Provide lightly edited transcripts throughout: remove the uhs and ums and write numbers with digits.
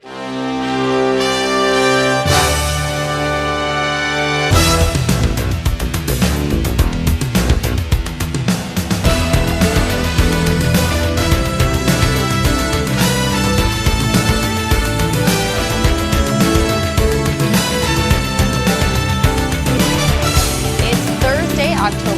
October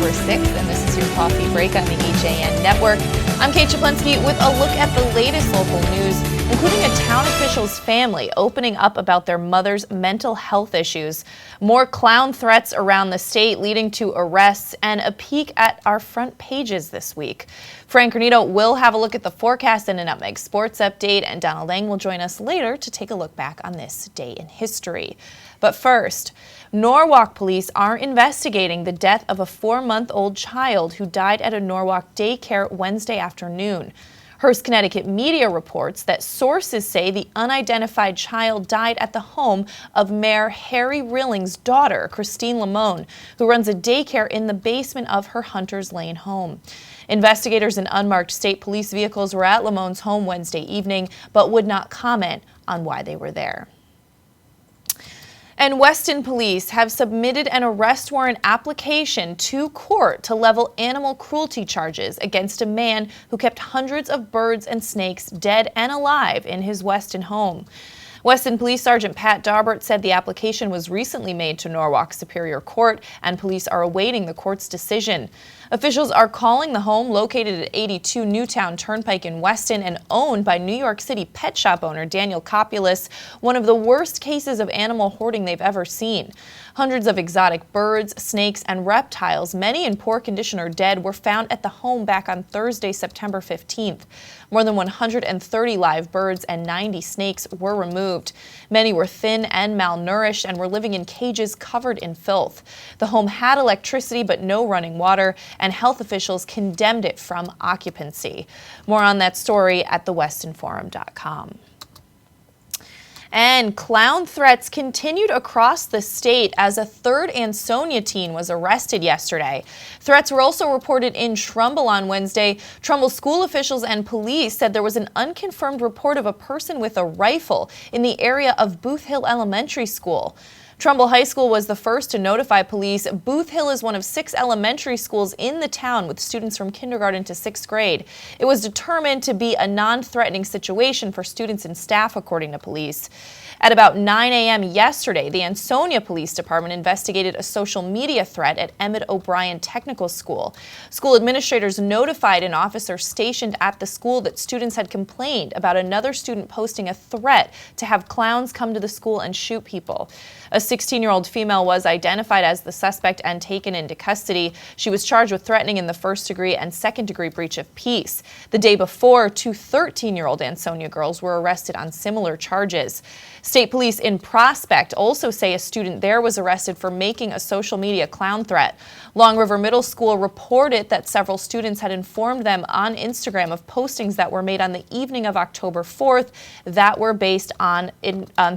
6th, and this is your coffee break on the HAN network. I'm Kate Czaplinski with a look at the latest local news, including a town official's family opening up about their mother's mental health issues, more clown threats around the state leading to arrests, and a peek at our front pages this week. Frank Granito will have a look at the forecast and an Nutmeg Sports update, and Donald Lang will join us later to take a look back on this day in history. But first, Norwalk police are investigating the death of a 4-month-old child who died at a Norwalk daycare Wednesday afternoon. Hearst, Connecticut media reports that sources say the unidentified child died at the home of Mayor Harry Rilling's daughter, Christine Lamone, who runs a daycare in the basement of her Hunters Lane home. Investigators in unmarked state police vehicles were at Lamone's home Wednesday evening, but would not comment on why they were there. And Weston police have submitted an arrest warrant application to court to level animal cruelty charges against a man who kept hundreds of birds and snakes dead and alive in his Weston home. Weston Police Sergeant Pat Darbert said the application was recently made to Norwalk Superior Court, and police are awaiting the court's decision. Officials are calling the home, located at 82 Newtown Turnpike in Weston and owned by New York City pet shop owner Daniel Copulus, one of the worst cases of animal hoarding they've ever seen. Hundreds of exotic birds, snakes, and reptiles, many in poor condition or dead, were found at the home back on Thursday, September 15th. More than 130 live birds and 90 snakes were removed. Many were thin and malnourished and were living in cages covered in filth. The home had electricity but no running water, and health officials condemned it from occupancy. More on that story at thewestonforum.com. And clown threats continued across the state as a third Ansonia teen was arrested yesterday. Threats were also reported in Trumbull on Wednesday. Trumbull school officials and police said there was an unconfirmed report of a person with a rifle in the area of Booth Hill Elementary School. Trumbull High School was the first to notify police. Booth Hill is one of 6 elementary schools in the town with students from kindergarten to 6th grade. It was determined to be a non-threatening situation for students and staff, according to police. At about 9 a.m. yesterday, the Ansonia Police Department investigated a social media threat at Emmett O'Brien Technical School. School administrators notified an officer stationed at the school that students had complained about another student posting a threat to have clowns come to the school and shoot people. A 16-year-old female was identified as the suspect and taken into custody. She was charged with threatening in the first-degree and second-degree breach of peace. The day before, 2 13-year-old Ansonia girls were arrested on similar charges. State police in Prospect also say a student there was arrested for making a social media clown threat. Long River Middle School reported that several students had informed them on Instagram of postings that were made on the evening of October 4th that were based on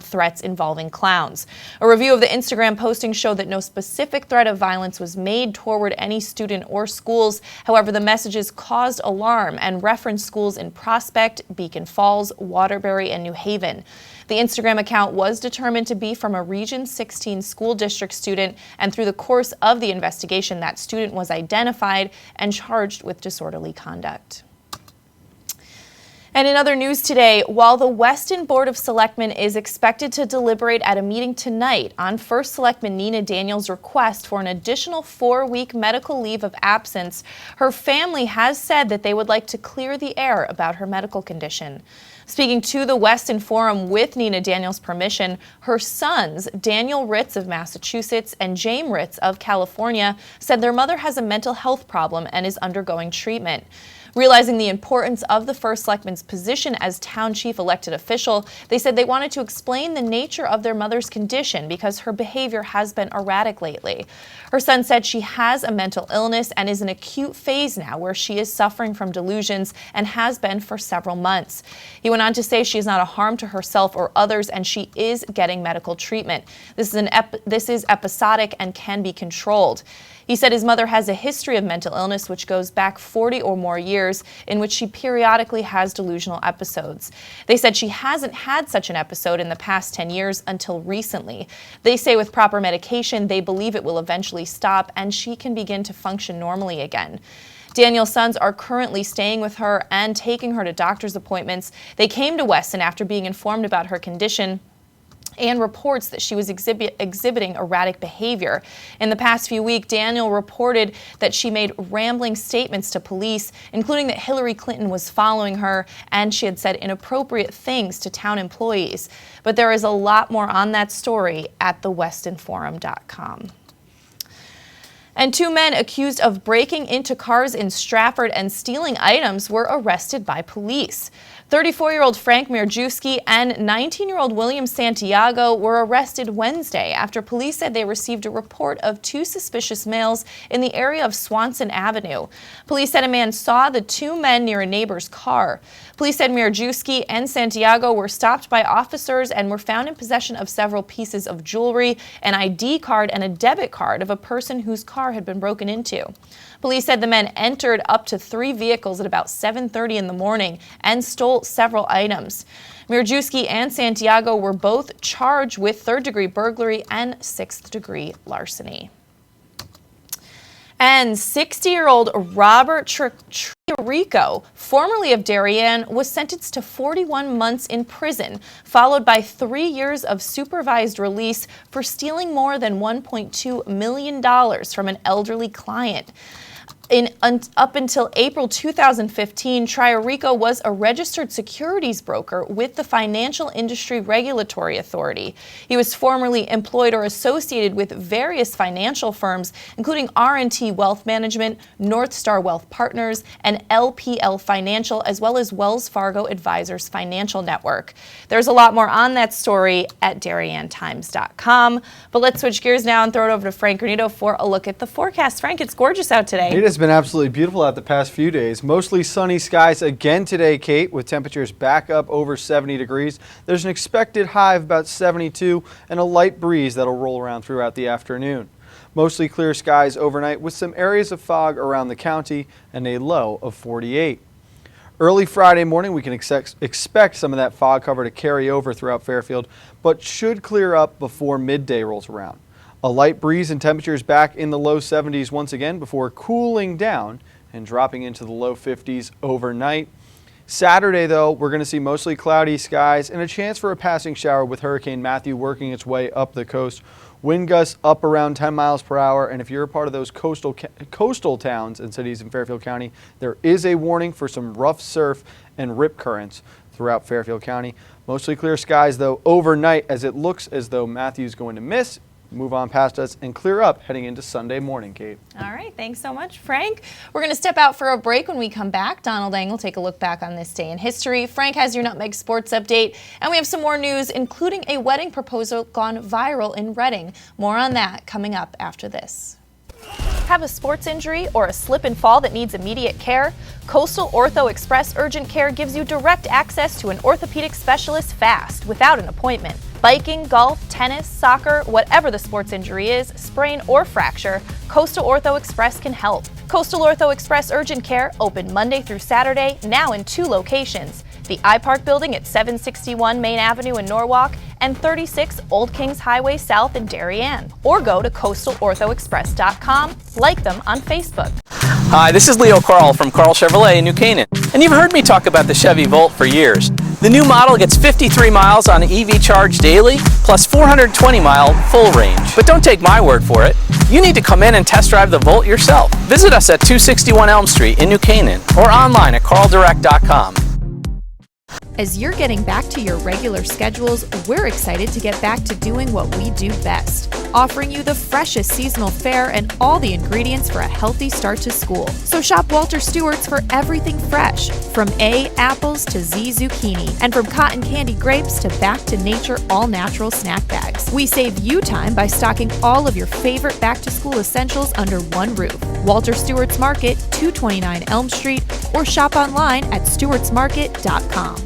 threats involving clowns. A review of the Instagram posting showed that no specific threat of violence was made toward any student or schools. However, the messages caused alarm and referenced schools in Prospect, Beacon Falls, Waterbury, and New Haven. The Instagram account was determined to be from a Region 16 school district student, and through the course of the investigation, that student was identified and charged with disorderly conduct. And in other news today, while the Weston Board of Selectmen is expected to deliberate at a meeting tonight on First Selectman Nina Daniels' request for an additional 4-week medical leave of absence, her family has said that they would like to clear the air about her medical condition. Speaking to the Weston Forum with Nina Daniels' permission, her sons, Daniel Ritz of Massachusetts and James Ritz of California, said their mother has a mental health problem and is undergoing treatment. Realizing the importance of the First Selectman's position as town chief elected official, they said they wanted to explain the nature of their mother's condition because her behavior has been erratic lately. Her son said she has a mental illness and is in an acute phase now where she is suffering from delusions and has been for several months. He went on to say she is not a harm to herself or others and she is getting medical treatment. This is episodic and can be controlled. He said his mother has a history of mental illness which goes back 40 or more years, in which she periodically has delusional episodes. They said she hasn't had such an episode in the past 10 years until recently. They say with proper medication, they believe it will eventually stop and she can begin to function normally again. Daniel's sons are currently staying with her and taking her to doctor's appointments. They came to Weston after being informed about her condition and reports that she was exhibiting erratic behavior. In the past few weeks, Daniel reported that she made rambling statements to police, including that Hillary Clinton was following her and she had said inappropriate things to town employees. But there is a lot more on that story at thewestonforum.com. And 2 men accused of breaking into cars in Stratford and stealing items were arrested by police. 34-year-old Frank Mirjewski and 19-year-old William Santiago were arrested Wednesday after police said they received a report of 2 suspicious males in the area of Swanson Avenue. Police said a man saw the 2 men near a neighbor's car. Police said Mirjewski and Santiago were stopped by officers and were found in possession of several pieces of jewelry, an ID card, and a debit card of a person whose car had been broken into. Police said the men entered up to 3 vehicles at about 7:30 in the morning and stole several items. Mirjewski and Santiago were both charged with 3rd-degree burglary and 6th-degree larceny. And 60-year-old Robert Rico, formerly of Darien, was sentenced to 41 months in prison, followed by 3 years of supervised release for stealing more than $1.2 million from an elderly client. Up until April 2015, Rico was a registered securities broker with the Financial Industry Regulatory Authority. He was formerly employed or associated with various financial firms, including R&T Wealth Management, North Star Wealth Partners, and LPL Financial, as well as Wells Fargo Advisors Financial Network. There's a lot more on that story at DarienTimes.com. But let's switch gears now and throw it over to Frank Granito for a look at the forecast. Frank, it's gorgeous out today. It has been absolutely beautiful out the past few days. Mostly sunny skies again today, Kate, with temperatures back up over 70 degrees. There's an expected high of about 72 and a light breeze that'll roll around throughout the afternoon. Mostly clear skies overnight with some areas of fog around the county and a low of 48. Early Friday morning, we can expect some of that fog cover to carry over throughout Fairfield, but should clear up before midday rolls around. A light breeze and temperatures back in the low 70s once again before cooling down and dropping into the low 50s overnight. Saturday, though, we're going to see mostly cloudy skies and a chance for a passing shower with Hurricane Matthew working its way up the coast. Wind gusts up around 10 miles per hour, and if you're a part of those coastal towns and cities in Fairfield County, there is a warning for some rough surf and rip currents throughout Fairfield County. Mostly clear skies, though, overnight as it looks as though Matthew's going to move on past us and clear up heading into Sunday morning, Kate. All right, thanks so much, Frank. We're going to step out for a break. When we come back, Donald Eng will take a look back on this day in history. Frank has your Nutmeg Sports Update, and we have some more news, including a wedding proposal gone viral in Reading. More on that coming up after this. Have a sports injury or a slip and fall that needs immediate care? Coastal Ortho Express Urgent Care gives you direct access to an orthopedic specialist fast, without an appointment. Biking, golf, tennis, soccer, whatever the sports injury is, sprain or fracture, Coastal Ortho Express can help. Coastal Ortho Express Urgent Care, open Monday through Saturday, now in 2 locations. The iPark building at 761 Main Avenue in Norwalk and 36 Old Kings Highway South in Darien. Or go to coastalorthoexpress.com, like them on Facebook. Hi, this is Leo Carl from Carl Chevrolet in New Canaan. And you've heard me talk about the Chevy Volt for years. The new model gets 53 miles on EV charge daily, plus 420-mile full range. But don't take my word for it. You need to come in and test drive the Volt yourself. Visit us at 261 Elm Street in New Canaan or online at carldirect.com. As you're getting back to your regular schedules, we're excited to get back to doing what we do best, offering you the freshest seasonal fare and all the ingredients for a healthy start to school. So shop Walter Stewart's for everything fresh, from A, apples to Z, zucchini, and from cotton candy grapes to back to nature all-natural snack bags. We save you time by stocking all of your favorite back-to-school essentials under one roof. Walter Stewart's Market, 229 Elm Street, or shop online at stewartsmarket.com.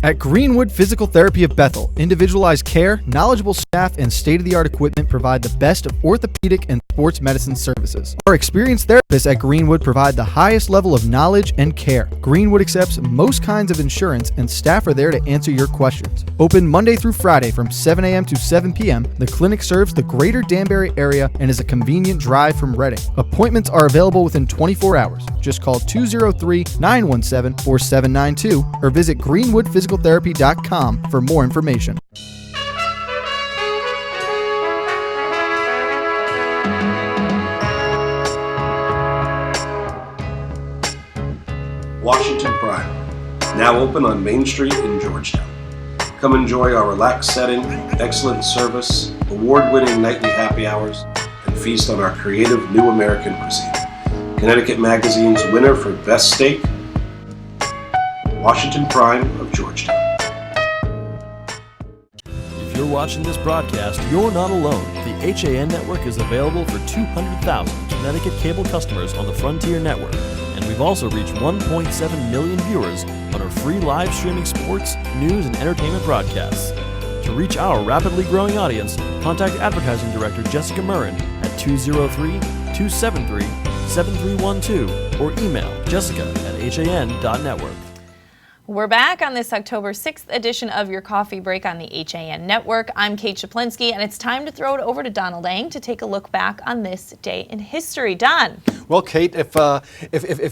At Greenwood Physical Therapy of Bethel, individualized care, knowledgeable staff, and state-of-the-art equipment provide the best of orthopedic and sports medicine services. Our experienced therapists at Greenwood provide the highest level of knowledge and care. Greenwood accepts most kinds of insurance, and staff are there to answer your questions. Open Monday through Friday from 7 a.m. to 7 p.m., the clinic serves the greater Danbury area and is a convenient drive from Reading. Appointments are available within 24 hours. Just call 203-917-4792 or visit greenwoodphysicaltherapy.com for more information. Washington Prime, now open on Main Street in Georgetown. Come enjoy our relaxed setting, excellent service, award-winning nightly happy hours, and feast on our creative new American cuisine. Connecticut Magazine's winner for Best Steak, Washington Prime of Georgetown. If you're watching this broadcast, you're not alone. The HAN network is available for 200,000 Connecticut cable customers on the Frontier Network. And we've also reached 1.7 million viewers on our free live streaming sports, news, and entertainment broadcasts. To reach our rapidly growing audience, contact Advertising Director Jessica Murrin at 203-273-7312 or email jessica@han.network. We're back on this October 6th edition of your Coffee Break on the HAN Network. I'm Kate Czaplinski, and it's time to throw it over to Donald Eng to take a look back on this day in history. Don. Well, Kate, if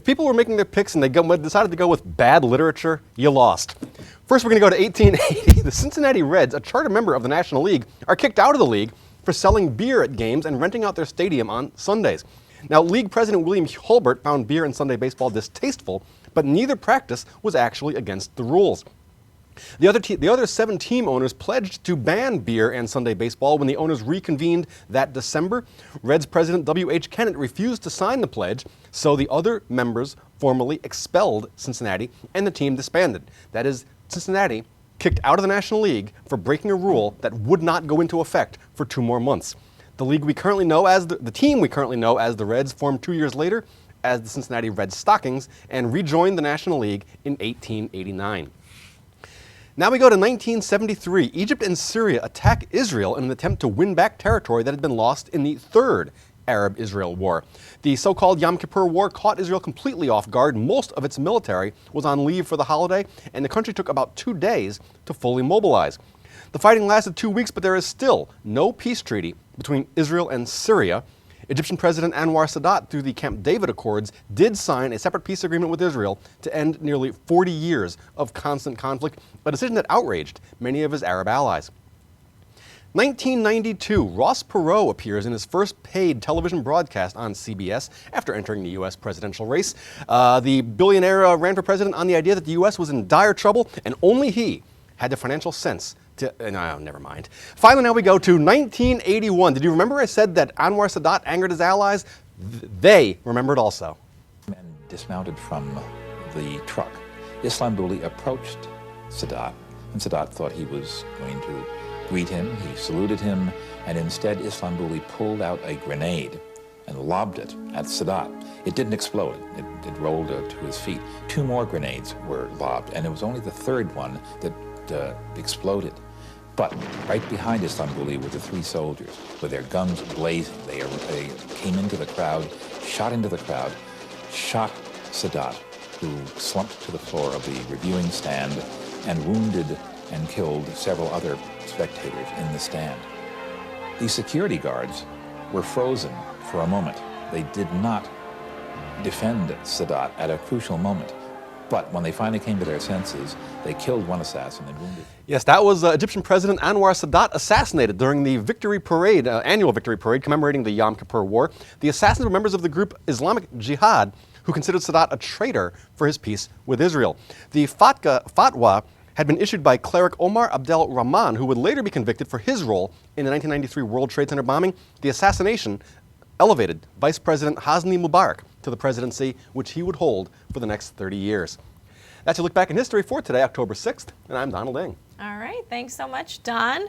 people were making their picks and they decided to go with bad literature, you lost. First, we're going to go to 1880. The Cincinnati Reds, a charter member of the National League, are kicked out of the league for selling beer at games and renting out their stadium on Sundays. Now, league president William Hulbert found beer in Sunday baseball distasteful, but neither practice was actually against the rules. The other 7 team owners pledged to ban beer and Sunday baseball when the owners reconvened that December. Reds president W.H. Kennett refused to sign the pledge, so the other members formally expelled Cincinnati and the team disbanded. That is, Cincinnati kicked out of the National League for breaking a rule that would not go into effect for 2 more months. The league we currently know as the team we currently know as the Reds formed 2 years later as the Cincinnati Red Stockings and rejoined the National League in 1889. Now we go to 1973. Egypt and Syria attack Israel in an attempt to win back territory that had been lost in the Third Arab-Israel War. The so-called Yom Kippur War caught Israel completely off guard. Most of its military was on leave for the holiday, and the country took about 2 days to fully mobilize. The fighting lasted 2 weeks, but there is still no peace treaty between Israel and Syria. Egyptian President Anwar Sadat, through the Camp David Accords, did sign a separate peace agreement with Israel to end nearly 40 years of constant conflict, a decision that outraged many of his Arab allies. 1992, Ross Perot appears in his first paid television broadcast on CBS after entering the U.S. presidential race. The billionaire ran for president on the idea that the U.S. was in dire trouble, and only he had the financial sense to, no, never mind. Finally, now we go to 1981. Did you remember I said that Anwar Sadat angered his allies? They remembered also. Men dismounted from the truck. Islambouli approached Sadat, and Sadat thought he was going to greet him. He saluted him, and instead Islambouli pulled out a grenade and lobbed it at Sadat. It didn't explode. It rolled to his feet. 2 more grenades were lobbed, and it was only the 3rd one that exploded. But right behind Islambouli were the 3 soldiers with their guns blazing. They came into the crowd, shot into the crowd, shot Sadat, who slumped to the floor of the reviewing stand, and wounded and killed several other spectators in the stand. The security guards were frozen for a moment. They did not defend Sadat at a crucial moment. But when they finally came to their senses, they killed 1 assassin and wounded. Yes, that was Egyptian President Anwar Sadat assassinated during the victory parade, annual victory parade commemorating the Yom Kippur War. The assassins were members of the group Islamic Jihad, who considered Sadat a traitor for his peace with Israel. The fatwa had been issued by cleric Omar Abdel Rahman, who would later be convicted for his role in the 1993 World Trade Center bombing. The assassination elevated Vice President Hosni Mubarak to the presidency, which he would hold for the next 30 years. That's a look back in history for today, October 6th, and I'm Donald Eng. All right, thanks so much, Don.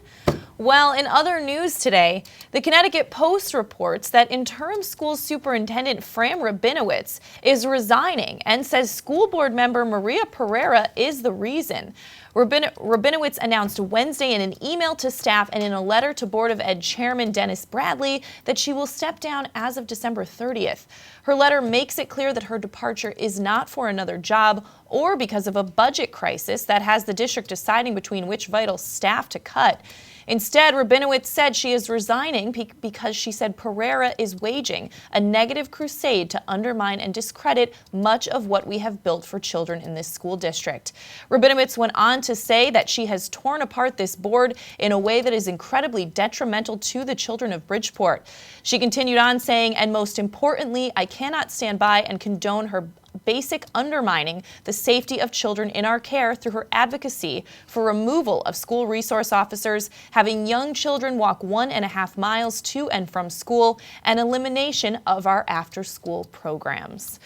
Well, in other news today, the Connecticut Post reports that interim school superintendent Fran Rabinowitz is resigning and says school board member Maria Pereira is the reason. Rabinowitz announced Wednesday in an email to staff and in a letter to Board of Ed Chairman Dennis Bradley that she will step down as of December 30th. Her letter makes it clear that her departure is not for another job or because of a budget crisis that has the district deciding between which vital staff to cut. Instead, Rabinowitz said she is resigning because she said Pereira is waging a negative crusade to undermine and discredit much of what we have built for children in this school district. Rabinowitz went on to say that she has torn apart this board in a way that is incredibly detrimental to the children of Bridgeport. She continued on saying, and most importantly, I cannot stand by and condone her basic undermining the safety of children in our care through her advocacy for removal of school resource officers, having young children walk 1.5 miles to and from school, and elimination of our after-school programs.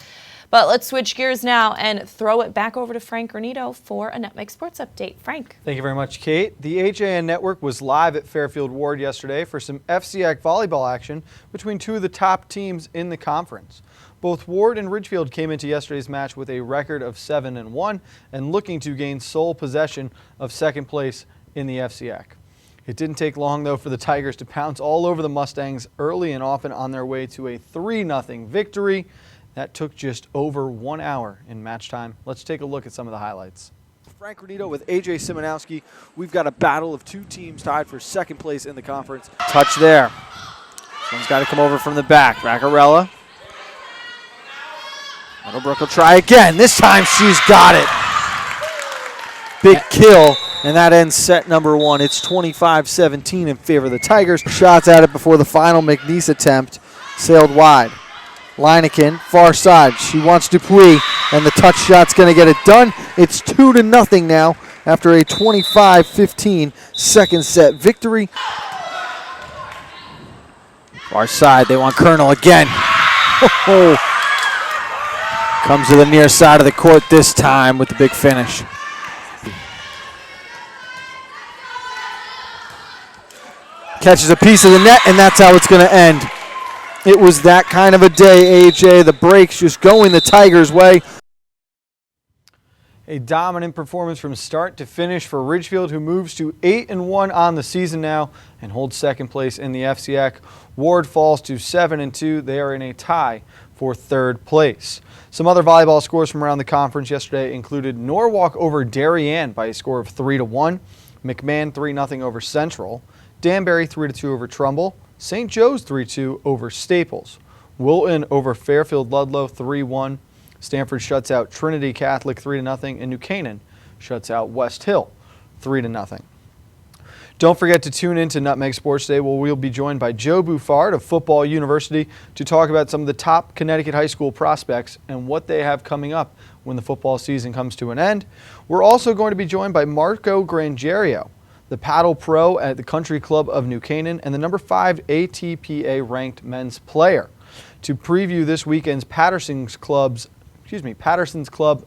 But let's switch gears now and throw it back over to Frank Granito for a Nutmeg Sports Update. Frank. Thank you very much, Kate. The HAN Network was live at Fairfield Ward yesterday for some FCIAC volleyball action between two of the top teams in the conference. Both Ward and Ridgefield came into yesterday's match with a record of 7-1 and looking to gain sole possession of second place in the FCIAC. It didn't take long, though, for the Tigers to pounce all over the Mustangs early and often on their way to a 3-0 victory. That took just over 1 hour in match time. Let's take a look at some of the highlights. Frank Granito with AJ Simonowski. We've got a battle of two teams tied for second place in the conference. Touch there. This one's got to come over from the back. Vaccarella. Meadowbrook will try again. This time she's got it. Big kill, and that ends set number one. It's 25-17 in favor of the Tigers. Shots at it before the final McNeese attempt sailed wide. Leinekin, far side. She wants Dupuis, and the touch shot's going to get it done. It's 2-0 now after a 25-15 second set victory. Far side, they want Colonel again. Comes to the near side of the court this time with the big finish. Catches a piece of the net, and that's how it's going to end. It was that kind of a day, AJ. The breaks just going the Tigers' way. A dominant performance from start to finish for Ridgefield, who moves to 8-1 on the season now and holds second place in the FCIAC. Ward falls to 7-2. They are in a tie for third place. Some other volleyball scores from around the conference yesterday included Norwalk over Darien by a score of 3-1, McMahon 3-0 over Central, Danbury 3-2 over Trumbull, St. Joe's 3-2 over Staples, Wilton over Fairfield Ludlow 3-1, Stanford shuts out Trinity Catholic 3-0, and New Canaan shuts out West Hill 3-0. Don't forget to tune in to Nutmeg Sports Day, where we'll be joined by Joe Buffard of Football University to talk about some of the top Connecticut high school prospects and what they have coming up when the football season comes to an end. We're also going to be joined by Marco Grangerio, the paddle pro at the Country Club of New Canaan and the number 5 ATPA ranked men's player, to preview this weekend's Patterson's Club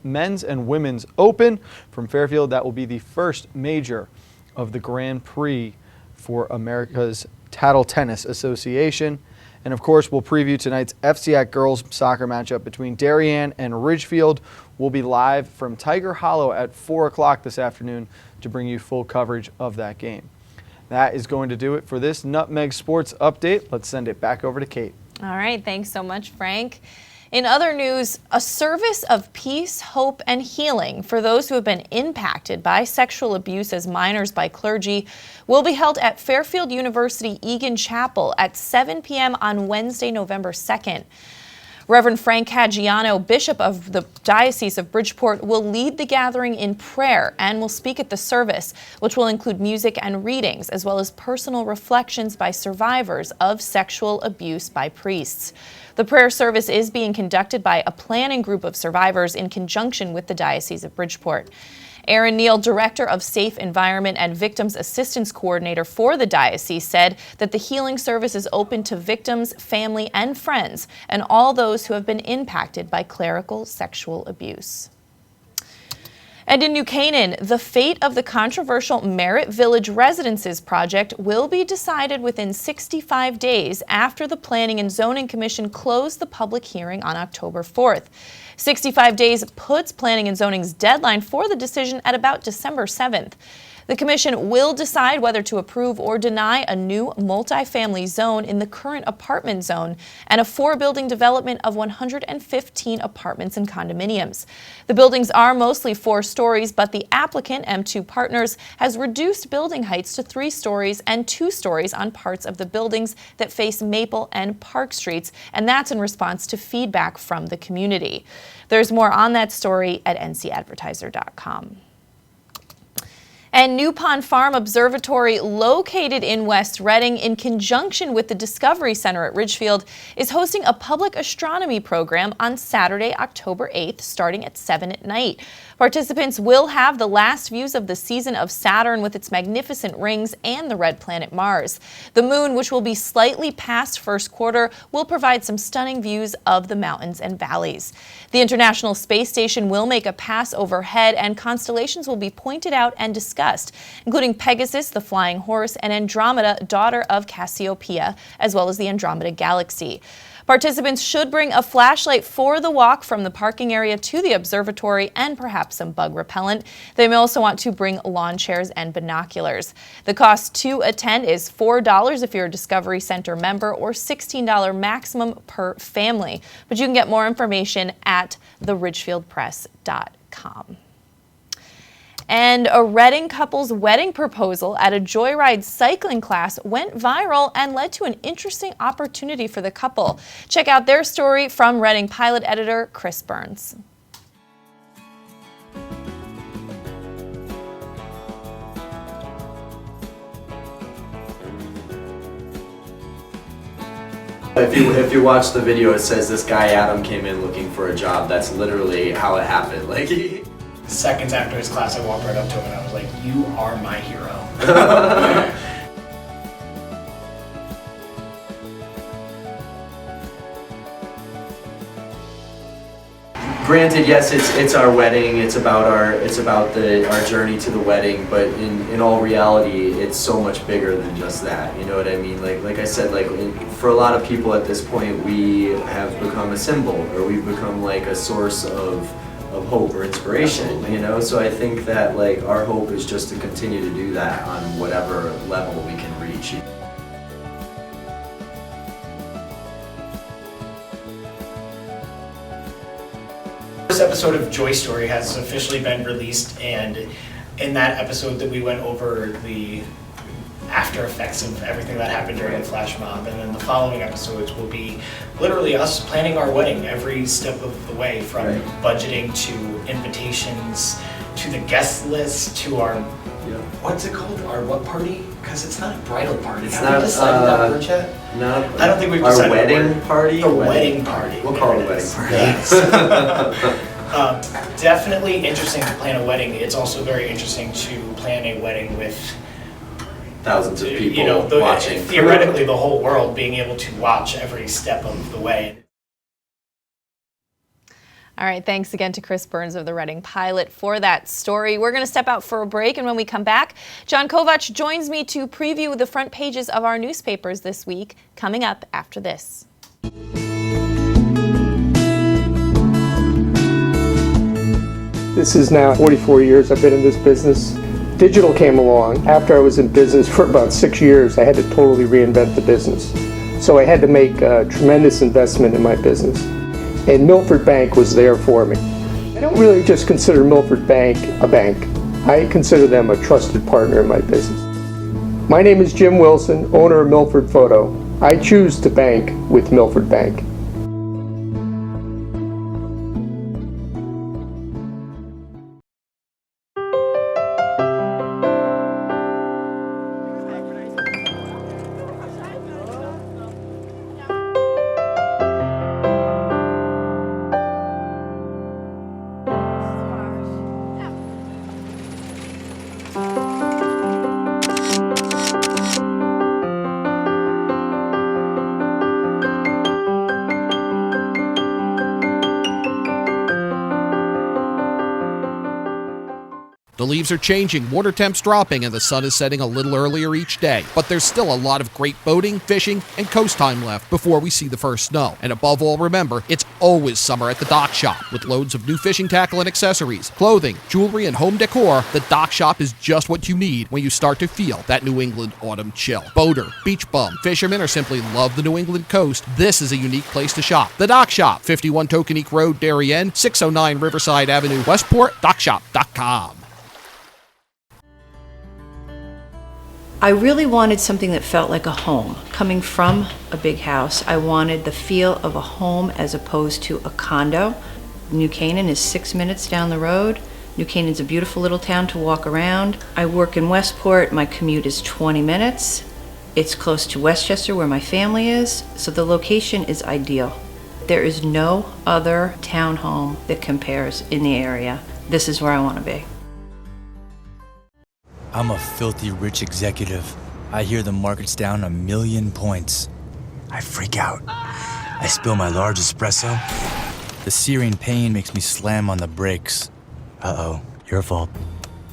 Men's and Women's Open from Fairfield. That will be the first major of the Grand Prix for America's Tattle Tennis Association. And of course, we'll preview tonight's FCIAC girls soccer matchup between Darien and Ridgefield. We'll be live from Tiger Hollow at 4 o'clock this afternoon to bring you full coverage of that game. That is going to do it for this Nutmeg Sports Update. Let's send it back over to Kate. All right, thanks so much, Frank. In other news, a service of peace, hope, and healing for those who have been impacted by sexual abuse as minors by clergy will be held at Fairfield University Egan Chapel at 7 p.m. on Wednesday, November 2nd. Reverend Frank Caggiano, Bishop of the Diocese of Bridgeport, will lead the gathering in prayer and will speak at the service, which will include music and readings, as well as personal reflections by survivors of sexual abuse by priests. The prayer service is being conducted by a planning group of survivors in conjunction with the Diocese of Bridgeport. Aaron Neal, Director of Safe Environment and Victims Assistance Coordinator for the diocese, said that the healing service is open to victims, family, and friends, and all those who have been impacted by clerical sexual abuse. And in New Canaan, the fate of the controversial Merritt Village Residences project will be decided within 65 days after the Planning and Zoning Commission closed the public hearing on October 4th. 65 days puts Planning and Zoning's deadline for the decision at about December 7th. The commission will decide whether to approve or deny a new multifamily zone in the current apartment zone and a 4-building development of 115 apartments and condominiums. The buildings are mostly 4 stories, but the applicant, M2 Partners, has reduced building heights to 3 stories and 2 stories on parts of the buildings that face Maple and Park Streets, and that's in response to feedback from the community. There's more on that story at ncadvertiser.com. And New Pond Farm Observatory, located in West Reading in conjunction with the Discovery Center at Ridgefield, is hosting a public astronomy program on Saturday, October 8th, starting at 7 at night. Participants will have the last views of the season of Saturn with its magnificent rings and the red planet Mars. The moon, which will be slightly past first quarter, will provide some stunning views of the mountains and valleys. The International Space Station will make a pass overhead, and constellations will be pointed out and discussed, including Pegasus, the flying horse, and Andromeda, daughter of Cassiopeia, as well as the Andromeda Galaxy. Participants should bring a flashlight for the walk from the parking area to the observatory and perhaps some bug repellent. They may also want to bring lawn chairs and binoculars. The cost to attend is $4 if you're a Discovery Center member, or $16 maximum per family. But you can get more information at theridgefieldpress.com. And a Reading couple's wedding proposal at a joyride cycling class went viral and led to an interesting opportunity for the couple. Check out their story from Reading Pilot editor Chris Burns. If you watch the video, it says this guy Adam came in looking for a job. That's literally how it happened. Seconds after his class, I walked right up to him and I was like, "You are my hero." Granted, yes, it's our wedding. It's about our journey to the wedding. But in all reality, it's so much bigger than just that. You know what I mean? Like I said, for a lot of people at this point, we have become a symbol, or we've become like a source of hope or inspiration. Absolutely. You know, so I think that our hope is just to continue to do that on whatever level we can reach. This episode of Joy Story has officially been released, and in that episode that we went over the after effects of everything that happened during the flash mob, and then the following episodes will be literally us planning our wedding every step of the way, from budgeting to invitations to the guest list to our what's it called, our what party, because it's not a bridal party. Have we decided that word yet? No, I don't think we've decided. Our wedding party? The wedding party. We'll call it a wedding party. Yes. Definitely interesting to plan a wedding. It's also very interesting to plan a wedding with thousands of people watching. Theoretically, the whole world being able to watch every step of the way. All right, thanks again to Chris Burns of the Reading Pilot for that story. We're going to step out for a break, and when we come back, John Kovach joins me to preview the front pages of our newspapers this week, coming up after this. This is now 44 years I've been in this business. Digital came along. After I was in business for about 6 years, I had to totally reinvent the business. So I had to make a tremendous investment in my business. And Milford Bank was there for me. I don't really just consider Milford Bank a bank. I consider them a trusted partner in my business. My name is Jim Wilson, owner of Milford Photo. I choose to bank with Milford Bank. The leaves are changing, water temps dropping, and the sun is setting a little earlier each day. But there's still a lot of great boating, fishing, and coast time left before we see the first snow. And above all, remember, it's always summer at the Dock Shop. With loads of new fishing tackle and accessories, clothing, jewelry, and home decor, the Dock Shop is just what you need when you start to feel that New England autumn chill. Boater, beach bum, fisherman, or simply love the New England coast, this is a unique place to shop. The Dock Shop, 51 Tokenique Road, Darien, 609 Riverside Avenue, Westport, dockshop.com. I really wanted something that felt like a home. Coming from a big house, I wanted the feel of a home as opposed to a condo. New Canaan is 6 minutes down the road. New Canaan's a beautiful little town to walk around. I work in Westport. My commute is 20 minutes. It's close to Westchester, where my family is, so the location is ideal. There is no other townhome that compares in the area. This is where I want to be. I'm a filthy rich executive. I hear the market's down 1,000,000 points. I freak out. I spill my large espresso. The searing pain makes me slam on the brakes. Uh-oh, your fault.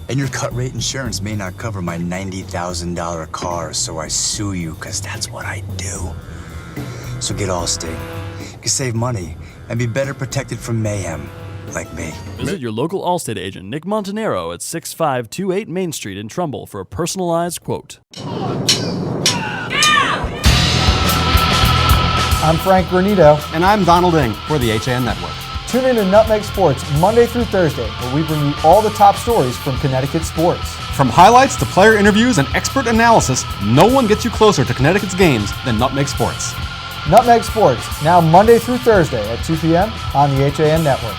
And your cut rate insurance may not cover my $90,000 car, so I sue you, because that's what I do. So get Allstate. You can save money and be better protected from mayhem, like me. Visit your local Allstate agent, Nick Montanaro, at 6528 Main Street in Trumbull for a personalized quote. I'm Frank Granito. And I'm Donald Ng for the HAN Network. Tune in to Nutmeg Sports Monday through Thursday, where we bring you all the top stories from Connecticut sports. From highlights to player interviews and expert analysis, no one gets you closer to Connecticut's games than Nutmeg Sports. Nutmeg Sports, now Monday through Thursday at 2 p.m. on the HAN Network.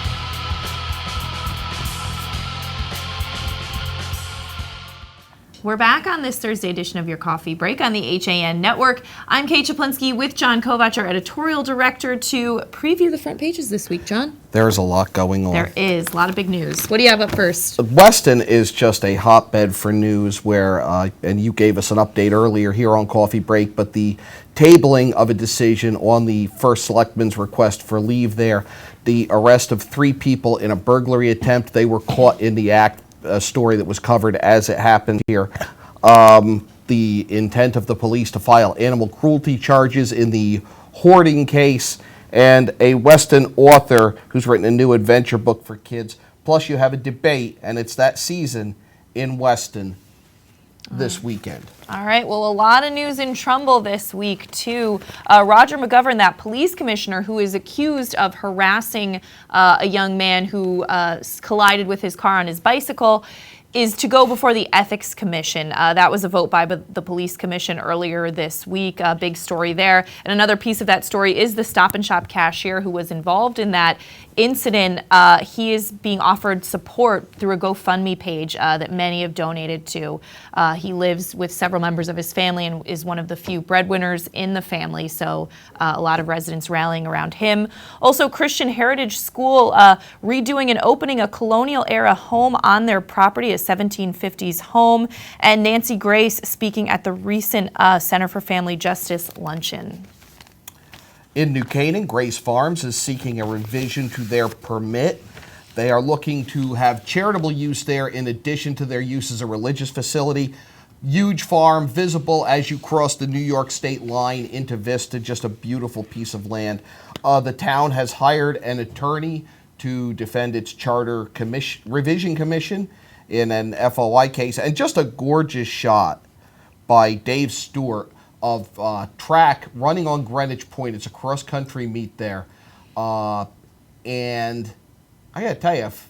We're back on this Thursday edition of Your Coffee Break on the HAN Network. I'm Kate Czaplinski with John Kovach, our editorial director, to preview the front pages this week. John? There's a lot going on. There is a lot of big news. What do you have up first? Weston is just a hotbed for news where, and you gave us an update earlier here on Coffee Break, but the tabling of a decision on the first selectman's request for leave there, the arrest of 3 people in a burglary attempt. They were caught in the act. A story that was covered as it happened here. The intent of the police to file animal cruelty charges in the Hoarding case, and a Weston author who's written a new adventure book for kids. Plus you have a debate, and it's that season in Weston this weekend. All right, well, a lot of news in Trumbull this week, too. Roger McGovern, that police commissioner who is accused of harassing a young man who collided with his car on his bicycle, is to go before the Ethics Commission. That was a vote by the Police Commission earlier this week. A big story there. And another piece of that story is the Stop and Shop cashier who was involved in that incident. He is being offered support through a GoFundMe page that many have donated to. He lives with several members of his family and is one of the few breadwinners in the family, so a lot of residents rallying around him. Also, Christian Heritage School redoing and opening a colonial-era home on their property, a 1750s home, and Nancy Grace speaking at the recent Center for Family Justice luncheon. In New Canaan, Grace Farms is seeking a revision to their permit. They are looking to have charitable use there in addition to their use as a religious facility. Huge farm, visible as you cross the New York state line into Vista, just a beautiful piece of land. The town has hired an attorney to defend its charter revision commission in an FOI case, and just a gorgeous shot by Dave Stewart of track running on Greenwich Point. It's a cross-country meet there. And I got to tell you, if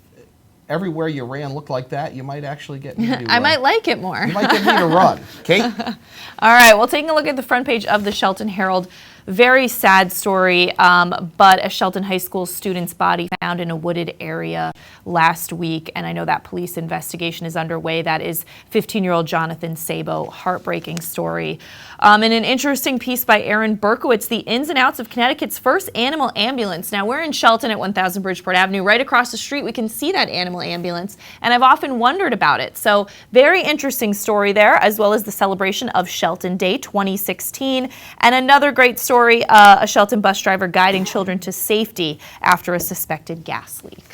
everywhere you ran looked like that, you might actually get me to I might like it more. You might get me to run. Kate? All right, well, taking a look at the front page of the Shelton Herald. Very sad story, but a Shelton High School student's body found in a wooded area last week, and I know that police investigation is underway. That is 15-year-old Jonathan Sabo. Heartbreaking story. In an interesting piece by Aaron Berkowitz, the ins and outs of Connecticut's first animal ambulance. Now, we're in Shelton at 1000 Bridgeport Avenue. Right across the street, we can see that animal ambulance, and I've often wondered about it. So, very interesting story there, as well as the celebration of Shelton Day 2016, and another great story. A Shelton bus driver guiding children to safety after a suspected gas leak.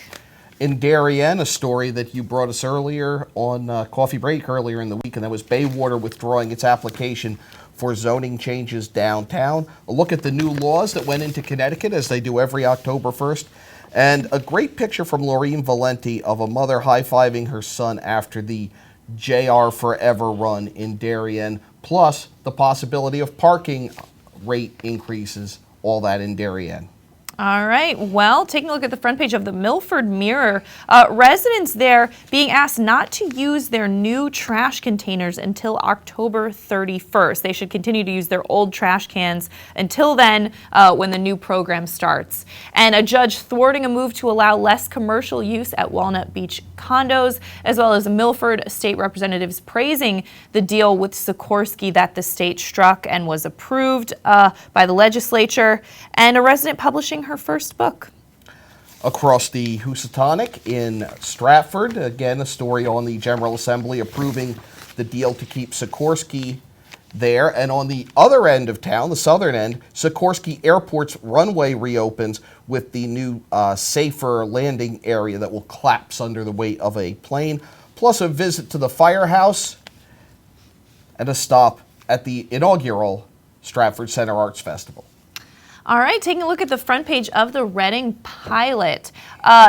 In Darien, a story that you brought us earlier on Coffee Break earlier in the week, and that was Baywater withdrawing its application for zoning changes downtown. A look at the new laws that went into Connecticut, as they do every October 1st. And a great picture from Laureen Valenti of a mother high-fiving her son after the JR Forever run in Darien, plus the possibility of parking rate increases, all that in Darien. All right, well, taking a look at the front page of the Milford Mirror, residents there being asked not to use their new trash containers until October 31st. They should continue to use their old trash cans until then, when the new program starts. And a judge thwarting a move to allow less commercial use at Walnut Beach condos, as well as Milford state representatives praising the deal with Sikorsky that the state struck and was approved by the legislature, and a resident publishing her first book. Across the Housatonic in Stratford, again, a story on the General Assembly approving the deal to keep Sikorsky there. And on the other end of town, the southern end, Sikorsky Airport's runway reopens with the new safer landing area that will collapse under the weight of a plane, plus a visit to the firehouse and a stop at the inaugural Stratford Center Arts Festival. All right, taking a look at the front page of the Reading Pilot.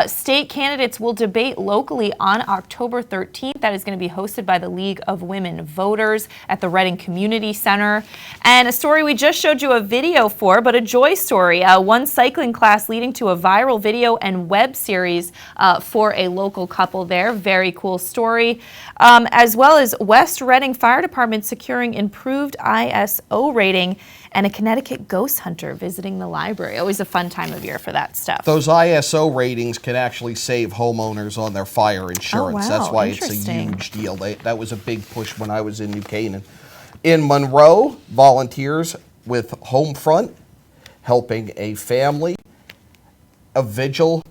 State candidates will debate locally on October 13th. That is going to be hosted by the League of Women Voters at the Reading Community Center. And a story we just showed you a video for, but a joy story. One cycling class leading to a viral video and web series for a local couple there. Very cool story. As well as West Reading Fire Department securing improved ISO rating, and a Connecticut ghost hunter visiting the library. Always a fun time of year for that stuff. Those ISO ratings can actually save homeowners on their fire insurance. Oh, wow. That's why it's a huge deal. That was a big push when I was in New Canaan. In Monroe, volunteers with Homefront helping a family. A vigil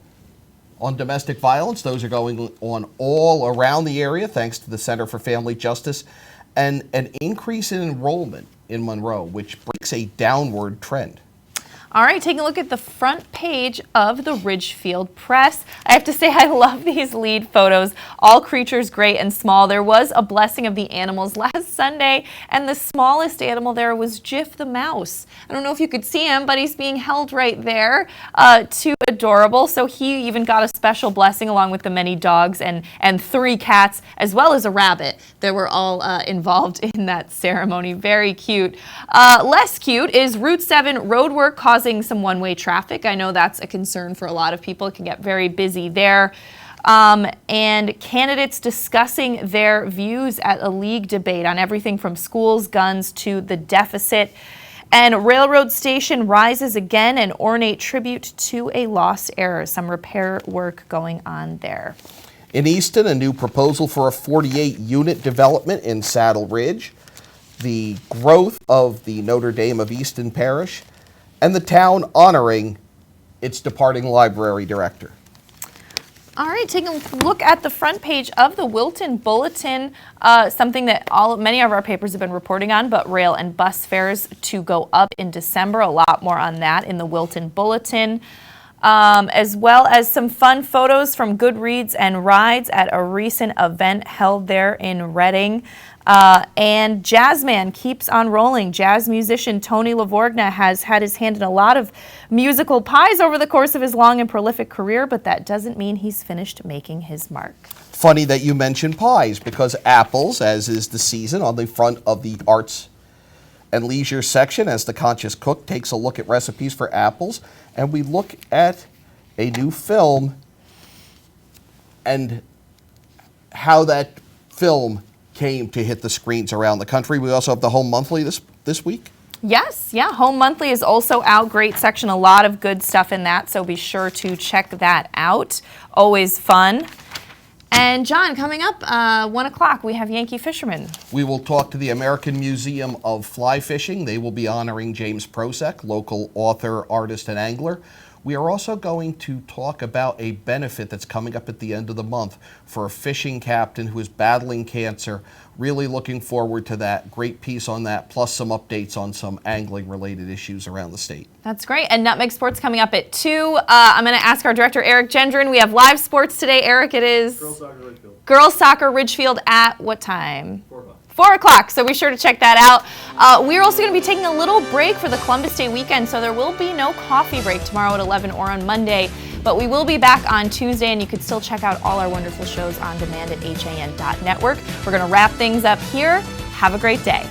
on domestic violence. Those are going on all around the area thanks to the Center for Family Justice. And an increase in enrollment in Monroe, which breaks a downward trend. All right, taking a look at the front page of the Ridgefield Press. I have to say I love these lead photos. All creatures great and small. There was a blessing of the animals last Sunday, and the smallest animal there was Jiff the mouse. I don't know if you could see him, but he's being held right there. Too adorable. So he even got a special blessing along with the many dogs and 3 cats, as well as a rabbit that were all involved in that ceremony. Very cute. Less cute is Route 7 roadwork causing some one-way traffic. I know that's a concern for a lot of people. It can get very busy there. And candidates discussing their views at a league debate on everything from schools, guns, to the deficit. And railroad station rises again, an ornate tribute to a lost era. Some repair work going on there. In Easton, a new proposal for a 48-unit development in Saddle Ridge. The growth of the Notre Dame of Easton Parish, and the town honoring its departing library director. All right, taking a look at the front page of the Wilton Bulletin, something that many of our papers have been reporting on, but rail and bus fares to go up in December. A lot more on that in the Wilton Bulletin. As well as some fun photos from Good Reads and Rides at a recent event held there in Reading. And Jazzman keeps on rolling. Jazz musician Tony Lavorgna has had his hand in a lot of musical pies over the course of his long and prolific career, but that doesn't mean he's finished making his mark. Funny that you mentioned pies, because apples, as is the season, on the front of the Arts and Leisure section, as the Conscious Cook takes a look at recipes for apples, and we look at a new film and how that film came to hit the screens around the country. We also have the Home Monthly this week. Yes, yeah, Home Monthly is also out. Great section, a lot of good stuff in that, so be sure to check that out. Always fun. And John, coming up 1 o'clock, we have Yankee Fisherman. We will talk to the American Museum of Fly Fishing. They will be honoring James Prosek, local author, artist, and angler. We are also going to talk about a benefit that's coming up at the end of the month for a fishing captain who is battling cancer. Really looking forward to that. Great piece on that, plus some updates on some angling-related issues around the state. That's great. And Nutmeg Sports coming up at 2. I'm going to ask our director, Eric Gendron. We have live sports today. Eric, it is? Girls Soccer Ridgefield at what time? 4 o'clock, so be sure to check that out. We're also going to be taking a little break for the Columbus Day weekend, so there will be no coffee break tomorrow at 11 or on Monday, but we will be back on Tuesday, and you can still check out all our wonderful shows on demand at HAN.network. We're going to wrap things up here. Have a great day.